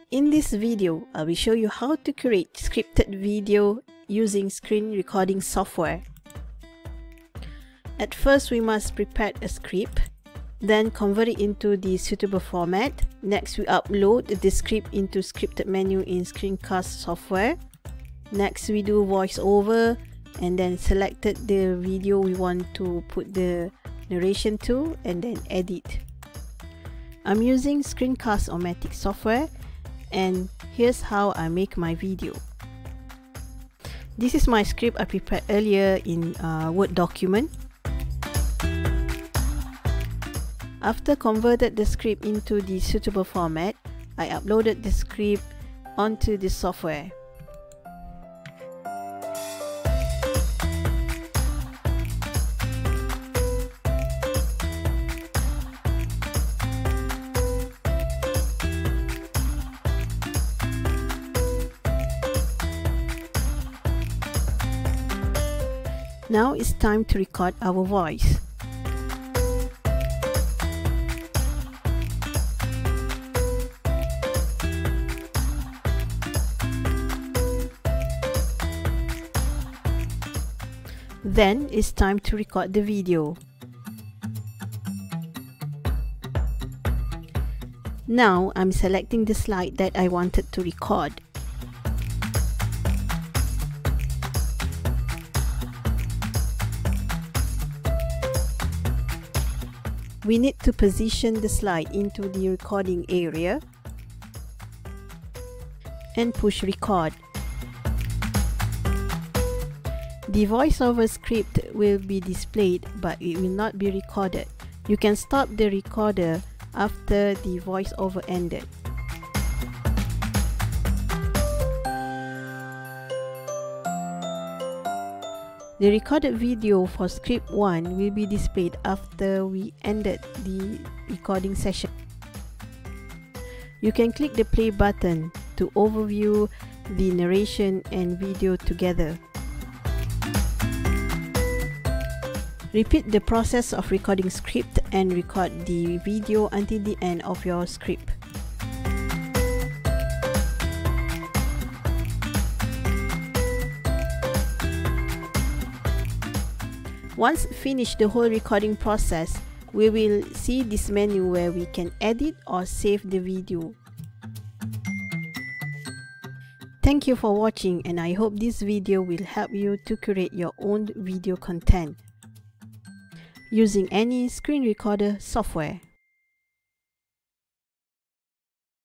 In this video, I will show you how to create scripted video using screen recording software. At first, we must prepare a script, then convert it into the suitable format. Next, we upload the script into scripted menu in Screencast software. Next, we do voiceover and then selected the video we want to put the narration to and then edit. I'm using Screencast or matic software, and here's how I make my video. This is my script I prepared earlier in Word document. After converted the script into the suitable format, I uploaded the script onto the software. Now it's time to record our voice. Then it's time to record the video. Now I'm selecting the slide that I wanted to record. We need to position the slide into the recording area and push record. The voiceover script will be displayed, but it will not be recorded. You can stop the recorder after the voiceover ended. The recorded video for script 1 will be displayed after we ended the recording session. You can click the play button to overview the narration and video together. Repeat the process of recording script and record the video until the end of your script. Once finished the whole recording process, we will see this menu where we can edit or save the video. Thank you for watching, and I hope this video will help you to create your own video content using any screen recorder software.